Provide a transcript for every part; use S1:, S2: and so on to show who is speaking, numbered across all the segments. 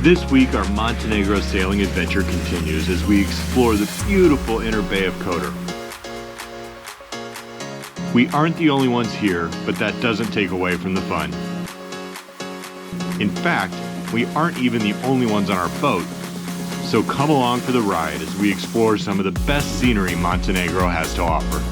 S1: This week, our Montenegro sailing adventure continues as we explore the beautiful inner Bay of Kotor. We aren't the only ones here, but that doesn't take away from the fun. In fact, we aren't even the only ones on our boat, so come along for the ride as we explore some of the best scenery Montenegro has to offer.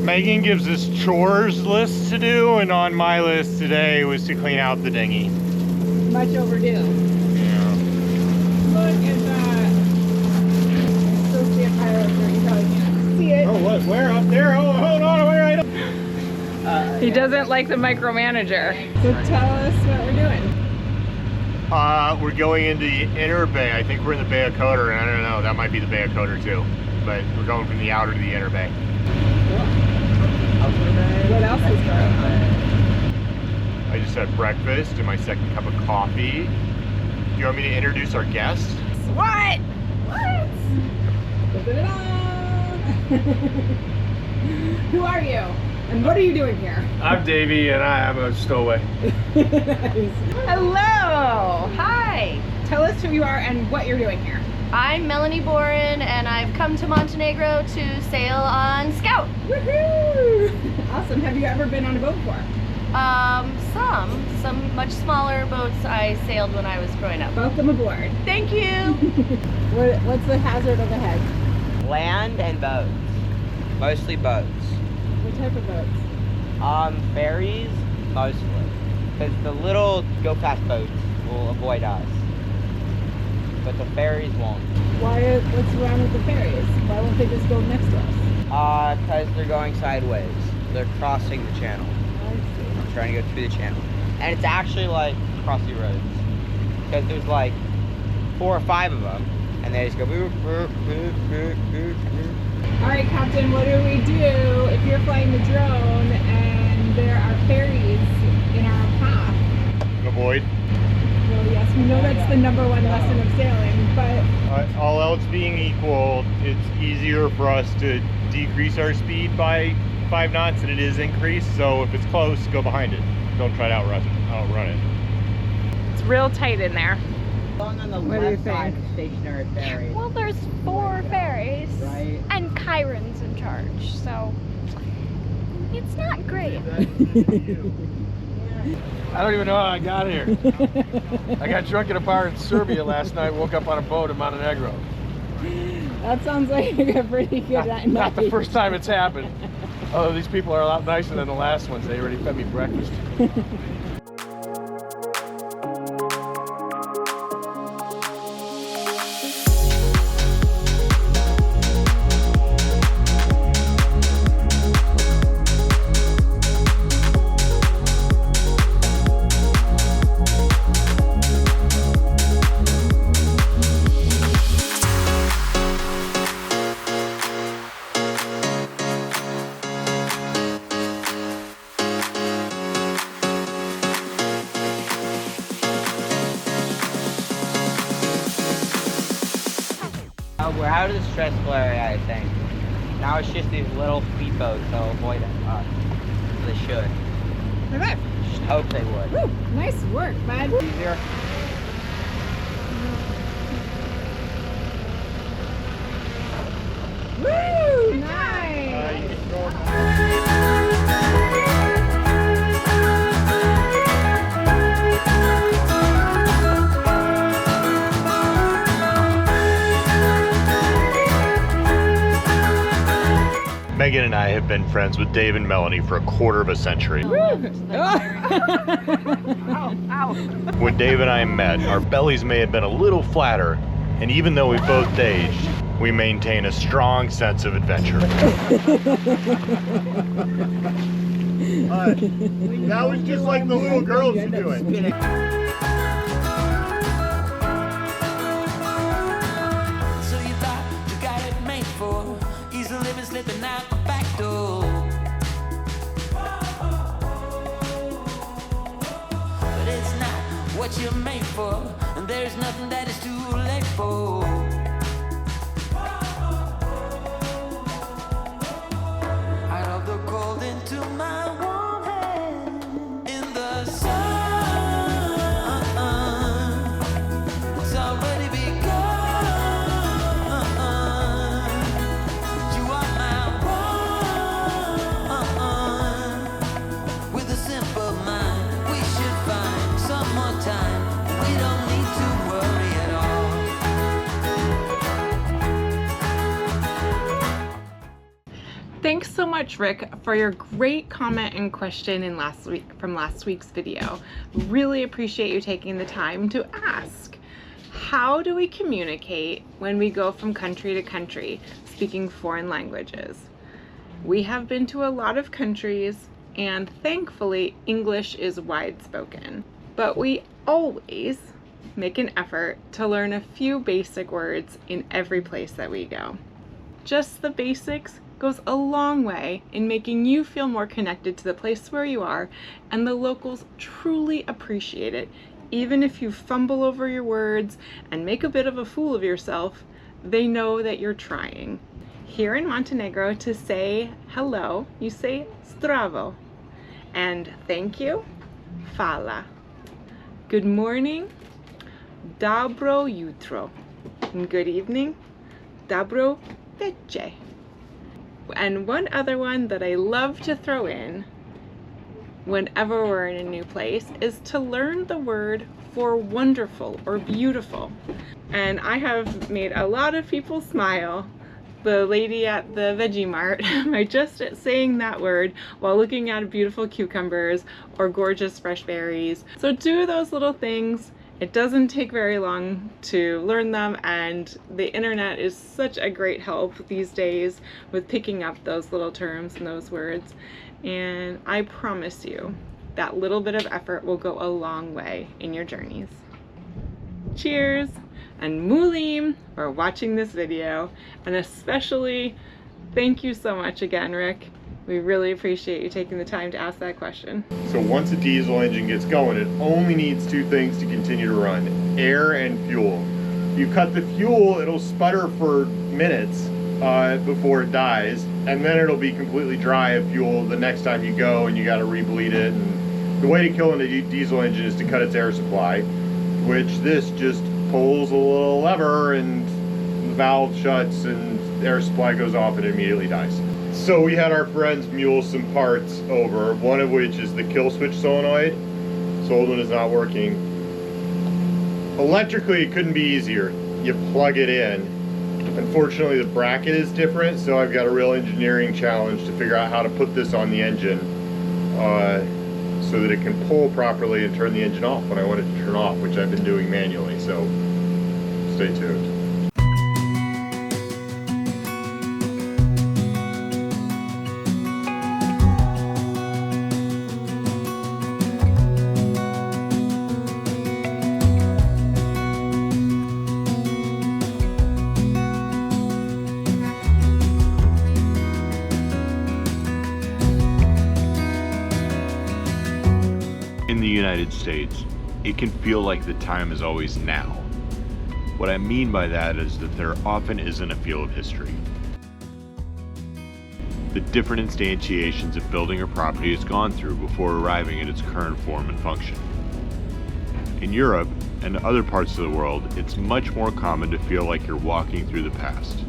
S1: Megan gives us chores lists to do, and on my list today was to clean out the dinghy.
S2: Much overdue.
S1: Yeah.
S2: Look at that. It's supposed to be a pirate shirt. You probably can't see it.
S1: Oh, what? Where? Up there? Oh, hold on. Where? I don't.
S2: He doesn't like the micromanager. So tell us what we're doing.
S1: We're going into the inner bay. I think we're in the Bay of Kotor, and I don't know. That might be the Bay of Kotor too. But we're going from the outer to the inner bay.
S2: What else is going on?
S1: I just had breakfast and my second cup of coffee. Do you want me to introduce our guest?
S2: What? What? Who are you? And what are you doing here?
S3: I'm Davey and I am a stowaway.
S2: Hello! Hi! Tell us who you are and what you're doing here.
S4: I'm Melanie Boren and I've come to Montenegro to sail on Scout.
S2: Woohoo! Awesome. Have you ever been on a boat before?
S4: Some much smaller boats I sailed when I was growing up.
S2: Welcome aboard.
S4: Thank you.
S2: What's the hazard of ahead?
S5: Land and boats. Mostly boats.
S2: What type of boats?
S5: Ferries, mostly. Because the little go-fast boats will avoid us. But the ferries won't.
S2: What's wrong with the ferries? Why won't they just go next to us?
S5: Because they're going sideways. They're crossing the channel.
S2: I see.
S5: I'm trying to go through the channel. And it's actually like crossy roads. Because there's like 4 or 5 of them. And they just go boop, boop, boop, boop, boop, boop.
S2: Alright, Captain, what do we do if you're flying the drone and there are ferries in our path?
S1: Avoid.
S2: Well, yes, we know that's the #1 lesson of sailing, but...
S1: All else being equal, it's easier for us to decrease our speed by 5 knots than it is increase, so if it's close, go behind it. Don't try to outrun it.
S2: It's real tight in there.
S5: Going on the
S2: What do you
S5: left side
S2: think?
S5: of stationary ferry.
S4: Well, there's 4 ferries
S5: Right.
S4: and Kieran's in charge, so it's not great.
S3: I don't even know how I got here. I got drunk at a bar in Serbia last night, woke up on a boat in Montenegro.
S2: That sounds like a pretty good night.
S3: Not the first time it's happened. Although these people are a lot nicer than the last ones. They already fed me breakfast.
S5: We're out of the stressful area, I think. Now it's just these little speedboats that'll avoid us. They should.
S2: Okay.
S5: Just hope they would.
S2: Woo, nice work, bud.
S5: Easier.
S2: Woo, nice.
S1: Megan and I have been friends with Dave and Melanie for a quarter of a century. When Dave and I met, our bellies may have been a little flatter, and even though we both aged, we maintain a strong sense of adventure. That was just like the little girls were doing.
S6: So you thought you got it made for easy living, slipping out the back door. But it's not what you're made for, and there's nothing that is too late for. Out of the cold into my warm hand in the sun. It's already begun. You are my one. With a simple mind, we should find some more time. We don't need to worry at all.
S2: Thanks so much, Rick, for your great comment and question from last week's video. Really appreciate you taking the time to ask. How do we communicate when we go from country to country speaking foreign languages? We have been to a lot of countries, and thankfully English is wide spoken. But we always make an effort to learn a few basic words in every place that we go. Just the basics goes a long way in making you feel more connected to the place where you are, and the locals truly appreciate it. Even if you fumble over your words and make a bit of a fool of yourself, they know that you're trying. Here in Montenegro, to say hello, you say zdravo, and thank you, hvala. Good morning, dobro jutro, and good evening, dobro večer. And one other one that I love to throw in whenever we're in a new place is to learn the word for wonderful or beautiful. And I have made a lot of people smile. The lady at the Veggie Mart by just saying that word while looking at beautiful cucumbers or gorgeous fresh berries. So do those little things. It doesn't take very long to learn them, and the internet is such a great help these days with picking up those little terms and those words. And I promise you that little bit of effort will go a long way in your journeys. Cheers and mulim for watching this video, and especially thank you so much again, Rick. We really appreciate you taking the time to ask that question.
S1: So once a diesel engine gets going, it only needs two things to continue to run: air and fuel. If you cut the fuel, it'll sputter for minutes before it dies, and then it'll be completely dry of fuel the next time you go, and you got to rebleed it. And the way to kill a diesel engine is to cut its air supply, which this just pulls a little lever and the valve shuts and air supply goes off and it immediately dies. So we had our friends mule some parts over, one of which is the kill switch solenoid. This old one is not working. Electrically, it couldn't be easier. You plug it in. Unfortunately, the bracket is different, so I've got a real engineering challenge to figure out how to put this on the engine so that it can pull properly and turn the engine off when I want it to turn off, which I've been doing manually, so stay tuned. In the United States, it can feel like the time is always now. What I mean by that is that there often isn't a feel of history. The different instantiations of building a property has gone through before arriving at its current form and function. In Europe and other parts of the world, it's much more common to feel like you're walking through the past.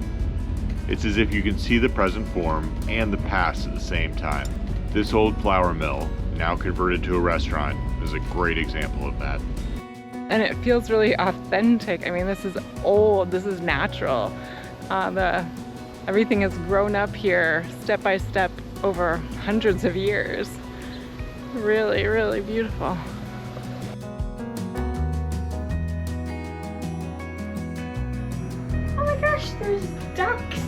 S1: It's as if you can see the present form and the past at the same time. This old flour mill, now converted to a restaurant, is a great example of that.
S2: And it feels really authentic. I mean, this is old, this is natural. Everything has grown up here step by step over hundreds of years. Really, really beautiful.
S4: Oh my gosh,
S2: there's ducks.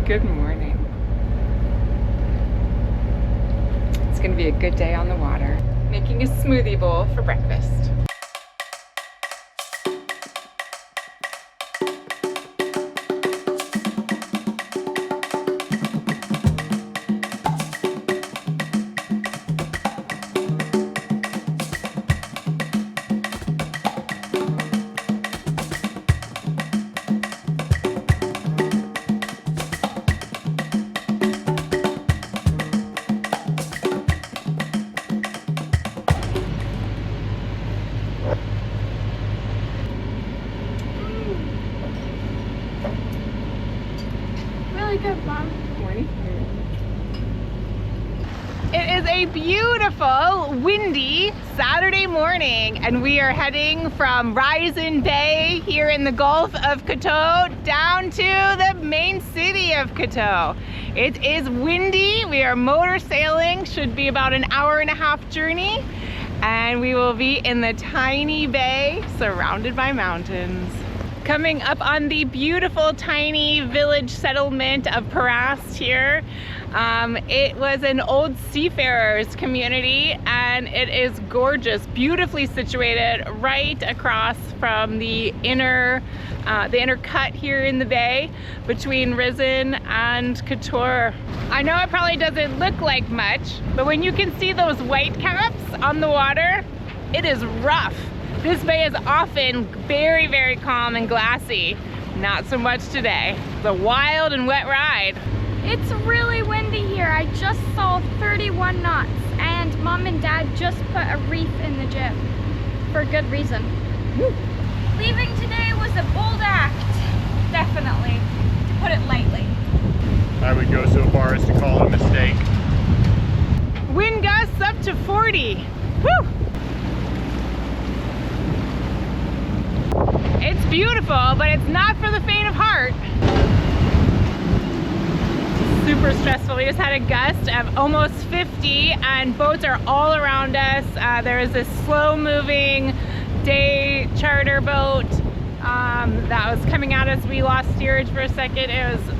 S2: Good morning. It's gonna be a good day on the water. Making a smoothie bowl for breakfast.
S4: Really good, Mom.
S2: Morning. It is a beautiful, windy Saturday morning, and we are heading from Rising Bay here in the Gulf of Kotor down to the main city of Kotor. It is windy. We are motor sailing, should be about an hour-and-a-half journey, and we will be in the tiny bay surrounded by mountains. Coming up on the beautiful tiny village settlement of Parast here. It was an old seafarers community, and it is gorgeous, beautifully situated right across from the inner cut here in the bay between Risen and Kotor. I know it probably doesn't look like much, but when you can see those white caps on the water, it is rough. This bay is often very, very calm and glassy. Not so much today. It's a wild and wet ride.
S4: It's really windy here. I just saw 31 knots, and Mom and Dad just put a reef in the gym for good reason.
S2: Woo.
S4: Leaving today was a bold act, definitely, to put it lightly.
S1: I would go so far as to call it a mistake.
S2: Wind gusts up to 40. Woo! It's beautiful, but it's not for the faint of heart. Super stressful. We just had a gust of almost 50, and boats are all around us. There is this slow-moving day charter boat that was coming at us. We lost steerage for a second.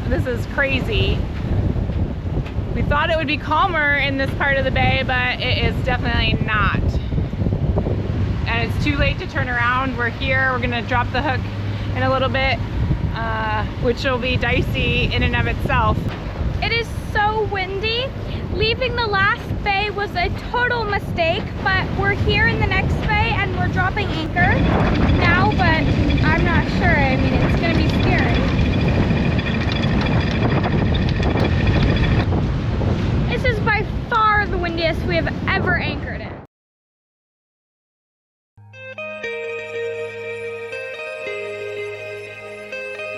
S2: This is crazy. We thought it would be calmer in this part of the bay, but it is definitely not. And it's too late to turn around. We're here. We're gonna drop the hook in a little bit, which will be dicey in and of itself.
S4: It is so windy. Leaving the last bay was a total mistake, but we're here in the next bay and we're dropping anchor now, but I'm not sure. I mean, it's gonna be scary. This is by far the windiest we have ever anchored in.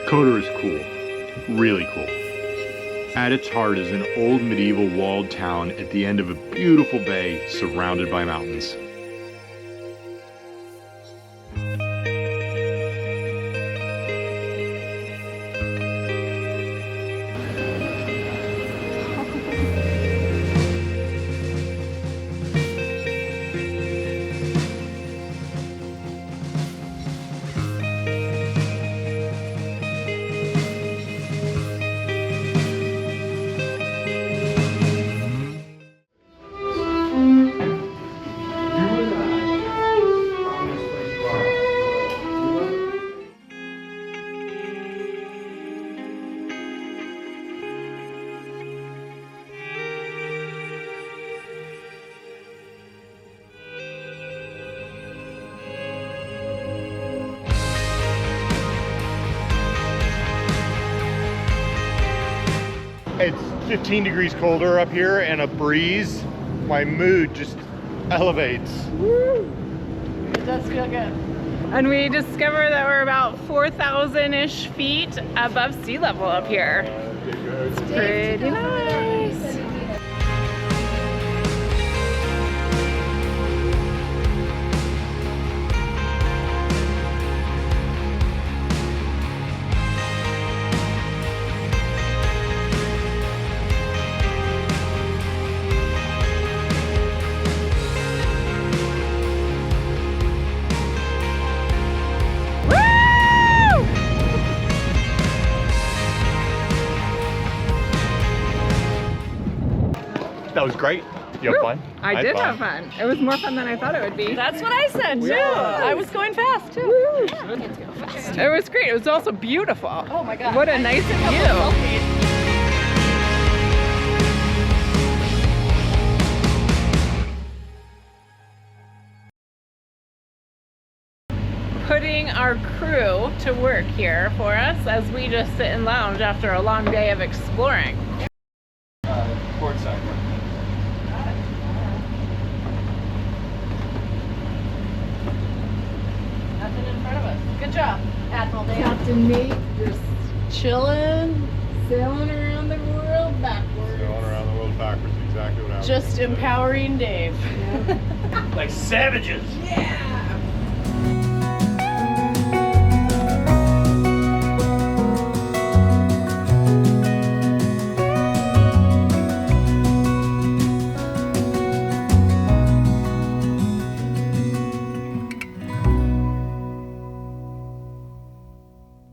S1: Kotor is cool, really cool. At its heart is an old medieval walled town at the end of a beautiful bay surrounded by mountains. It's 15 degrees colder up here and a breeze. My mood just elevates.
S2: Woo! It does feel good. And we discovered that we're about 4,000-ish feet above sea level up here. It's pretty nice.
S1: it was great. You have fun?
S2: I did have fun. It was more fun than I thought it would be.
S7: That's what I said too. I was going fast too.
S2: It was great. It was also beautiful.
S7: Oh my god.
S2: What a nice view. Putting our crew to work here for us as we just sit and lounge after a long day of exploring.
S3: Port side.
S7: Nothing in front of us. Good job, Admiral Dan. Captain Nate just chilling, sailing around the world backwards.
S1: Going around the world backwards, exactly what happened.
S7: Just empowering Dave.
S3: Like savages.
S7: Yeah.